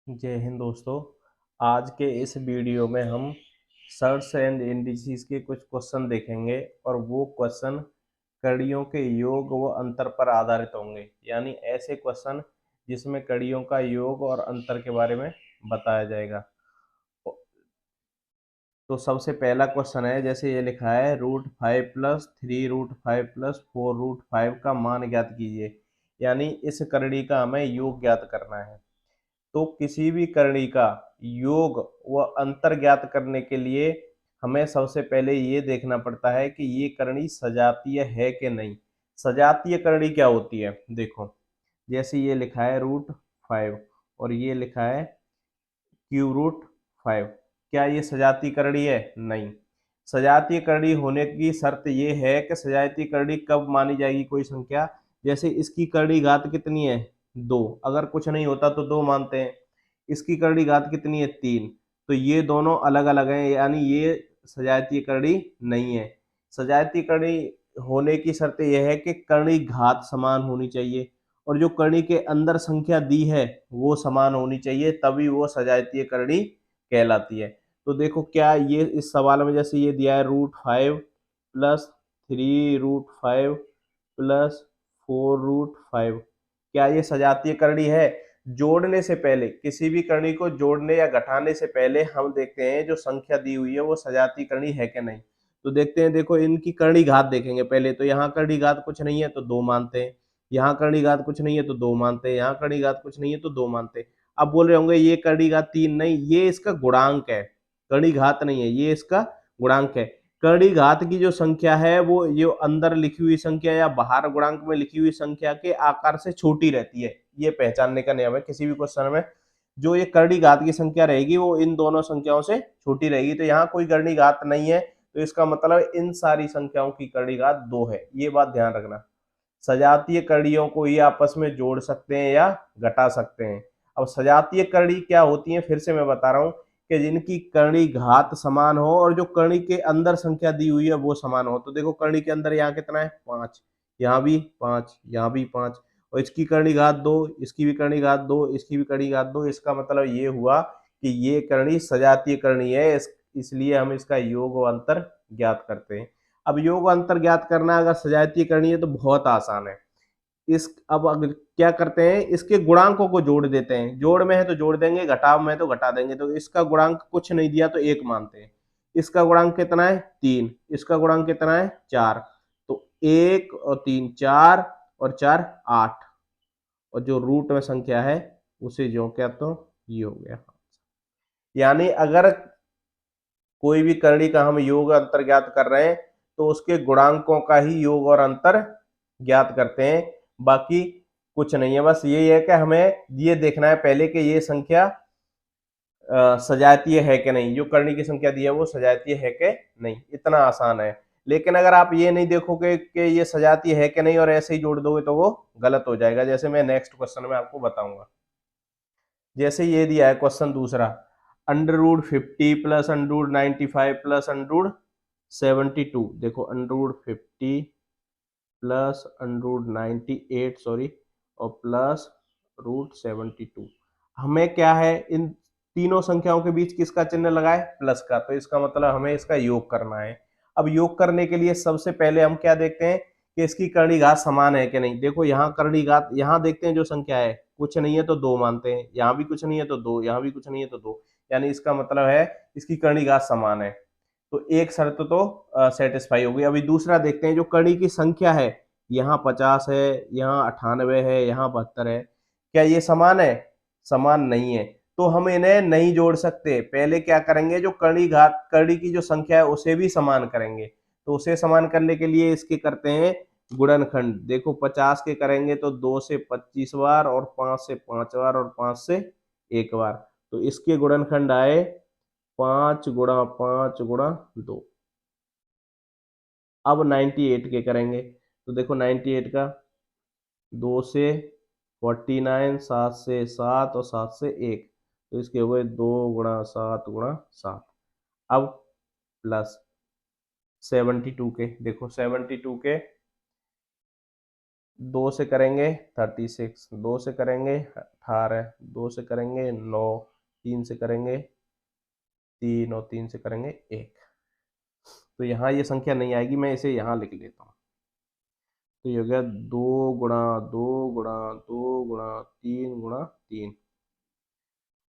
जय हिंद दोस्तों। आज के इस वीडियो में हम सर्च एंड इंडिसेस के कुछ क्वेश्चन देखेंगे और वो क्वेश्चन कड़ियों के योग व अंतर पर आधारित होंगे, यानी ऐसे क्वेश्चन जिसमें कड़ियों का योग और अंतर के बारे में बताया जाएगा। तो सबसे पहला क्वेश्चन है, जैसे ये लिखा है √5 + 3√5 + 4√5 का मान ज्ञात कीजिए, यानी इस कड़ी का हमें योग ज्ञात करना है। तो किसी भी करणी का योग व अंतर ज्ञात करने के लिए हमें सबसे पहले ये देखना पड़ता है कि ये करणी सजातीय है कि नहीं। सजातीय करणी क्या होती है, देखो जैसे ये लिखा है √5 और ये लिखा है ⁴ क्या ये सजातीय करणी है? नहीं। सजातीय करणी होने की शर्त ये है कि सजातीय करणी कब मानी जाएगी कोई संख्या, जैसे इसकी करणी घात कितनी है 2, अगर कुछ नहीं होता तो 2 मानते हैं। इसकी करणी घात कितनी है 3, तो ये दोनों अलग अलग हैं, यानी ये सजातीय करणी नहीं है। सजातीय करणी होने की शर्त यह है कि करणी घात समान होनी चाहिए और जो करणी के अंदर संख्या दी है वो समान होनी चाहिए, तभी वो सजातीय करणी कहलाती है। तो देखो क्या ये इस सवाल में जैसे ये दिया है √5 + 3√5 + 4√5, क्या ये सजातीय करणी है? जोड़ने से पहले, किसी भी करणी को जोड़ने या घटाने से पहले हम देखते हैं जो संख्या दी हुई है वो सजातीय करणी है कि नहीं। तो देखते हैं, देखो इनकी करणी घात देखेंगे पहले, तो यहाँ करणी घात कुछ नहीं है तो 2 मानते हैं, यहाँ करणी घात कुछ नहीं है तो 2 मानते हैं, यहाँ करणी घात कुछ नहीं है तो 2 मानते हैं। अब बोल रहे होंगे ये करणी घात 3 नहीं, ये इसका गुणांक है, करणी घात नहीं है, ये इसका गुणांक है। करणी घात की जो संख्या है वो जो अंदर लिखी हुई संख्या या बाहर गुणांक में लिखी हुई संख्या के आकार से छोटी रहती है, ये पहचानने का नियम है किसी भी क्वेश्चन में। जो ये करणी घात की संख्या रहेगी वो इन दोनों संख्याओं से छोटी रहेगी, तो यहाँ कोई करणी घात नहीं है, तो इसका मतलब इन सारी संख्याओं की करणी घात 2 है, ये बात ध्यान रखना। सजातीय कड़ियों को ये आपस में जोड़ सकते हैं या घटा सकते हैं। अब सजातीय कड़ी क्या होती है, फिर से मैं बता रहा हूं कि जिनकी करणी घात समान हो और जो करणी के अंदर संख्या दी हुई है वो समान हो। तो देखो करणी के अंदर यहाँ कितना है 5, यहाँ भी 5, यहाँ भी 5, और इसकी करणी घात 2, इसकी भी करणी घात 2, इसकी भी करणी घात 2। इसका मतलब ये हुआ कि ये करणी सजातीय करणी है, इसलिए हम इसका योग और अंतर ज्ञात करते हैं। अब योग अंतर ज्ञात करना अगर सजातीय करनी है तो बहुत आसान है। इस अब अगर क्या करते हैं, इसके गुणांकों को जोड़ देते हैं, जोड़ में है तो जोड़ देंगे, घटाव में है तो घटा देंगे। तो इसका गुणांक कुछ नहीं दिया तो 1 मानते हैं, इसका गुणांक कितना है 3, इसका गुणांक कितना है 4, तो 1 और 3 4 और 4 8, और जो रूट में संख्या है उसे जो क्या, तो ये हो गया। यानी अगर कोई भी करणी का हम योग अंतर ज्ञात कर रहे हैं तो उसके गुणांकों का ही योग और अंतर ज्ञात करते हैं, बाकी कुछ नहीं है। बस यही है कि हमें ये देखना है पहले कि ये संख्या सजातीय है कि नहीं, जो करणी की संख्या दी है वो सजातीय है कि नहीं, इतना आसान है। लेकिन अगर आप ये नहीं देखोगे कि ये सजातीय है कि नहीं और ऐसे ही जोड़ दोगे तो वो गलत हो जाएगा, जैसे मैं नेक्स्ट क्वेश्चन में आपको बताऊंगा। जैसे ये दिया है क्वेश्चन दूसरा, √50 + √95 + √72। देखो √50 + √98 सॉरी और प्लस √72। हमें क्या है, इन तीनों संख्याओं के बीच किसका चिन्ह लगाए, प्लस का, तो इसका मतलब हमें इसका योग करना है। अब योग करने के लिए सबसे पहले हम क्या देखते हैं कि इसकी करणी घात समान है कि नहीं। देखो यहाँ करणी घात, यहाँ देखते हैं जो संख्या है कुछ नहीं है तो 2 मानते हैं, यहाँ भी कुछ नहीं है तो 2, यहाँ भी कुछ नहीं है तो 2, यानी इसका मतलब है इसकी करणी घात समान है, तो एक शर्त तो सेटिस्फाई हो गई। अभी दूसरा देखते हैं, जो कड़ी की संख्या है, यहाँ 50 है, यहाँ 98 है, यहाँ 72 है, क्या ये समान है? समान नहीं है, तो हम इन्हें नहीं जोड़ सकते। पहले क्या करेंगे, जो कड़ी की जो संख्या है उसे भी समान करेंगे। तो उसे समान करने के लिए इसके करते हैं गुणनखंड। देखो 50 के करेंगे तो 2 से 25 बार और 5 से 5 बार और 5 से 1 बार, तो इसके गुणनखंड आए 5 × 5 × 2। अब 98 के करेंगे, तो देखो 98 का 2 से 49, 7 से 7 और 7 से 1, तो इसके हो गए 2 × 7 × 7। अब प्लस 72 के, देखो 72 के 2 से करेंगे 36, 2 से करेंगे 18, 2 से करेंगे 9, 3 से करेंगे 3 और 3 से करेंगे 1। तो यहाँ ये संख्या नहीं आएगी, मैं इसे यहाँ लिख लेता हूँ। तो ये हो गया 2 गुणा 2 गुणा 2 गुणा 3 गुणा 3।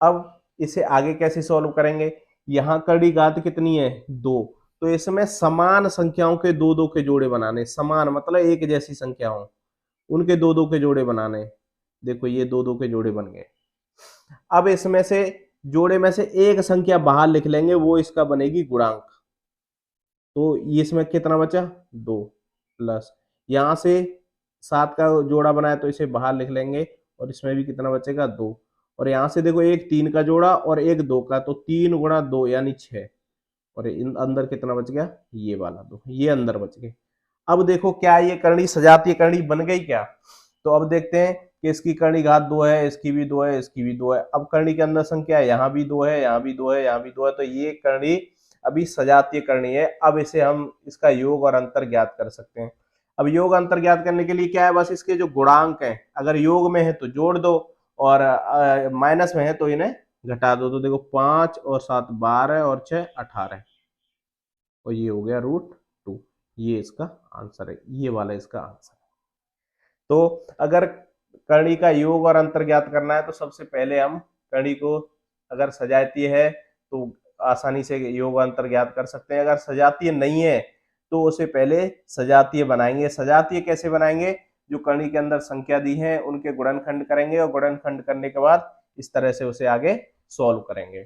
अब इसे आगे कैसे सॉल्व करेंगे? यहाँ कड़ी घात कितनी है? 2। तो इसमें समान संख्याओं के दो दो के जोड़े बनाने, समान मतलब एक जैसी संख्या हो, उनके दो दो के जोड़े बनाने। देखो ये दो दो के जोड़े बन गए। अब इसमें से जोड़े में से एक संख्या बाहर लिख लेंगे, वो इसका बनेगी गुणांक। तो ये इसमें कितना बचा? 2 प्लस यहाँ से 7 का जोड़ा बनाया तो इसे बाहर लिख लेंगे, और इसमें भी कितना बचेगा? 2। और यहाँ से देखो एक 3 का जोड़ा और एक 2 का, तो 3 गुणा 2 यानी 6। और इन अंदर कितना बच गया? ये वाला 2, ये अंदर बच गए। अब देखो क्या ये करनी सजातीय करनी बन गई क्या? तो अब देखते हैं कि इसकी करनी घात 2 है, इसकी भी 2 है, इसकी भी 2 है। अब करनी के अंदर संख्या है, यहाँ भी 2 है, यहाँ भी 2 है, यहाँ भी 2 है, तो ये करनी अभी सजातीय करनी है। अब इसे हम इसका योग और अंतर ज्ञात कर सकते हैं। अब योग अंतर ज्ञात करने के लिए क्या है? बस इसके जो गुणांक हैं, अगर योग में है तो जोड़ दो, और माइनस में है तो इन्हें घटा दो। तो देखो 5 और 7 12 और 6 18, और ये हो गया √2। ये इसका आंसर है, ये वाला इसका आंसर है। तो अगर करनी का योग और अंतर ज्ञात करना है तो सबसे पहले हम करनी को, अगर सजातीय है तो आसानी से योग अंतर ज्ञात कर सकते हैं, अगर सजातीय नहीं है तो उसे पहले सजातीय बनाएंगे। सजातीय कैसे बनाएंगे? जो करनी के अंदर संख्या दी है उनके गुणनखंड करेंगे, और गुणनखंड करने के बाद इस तरह से उसे आगे सॉल्व करेंगे।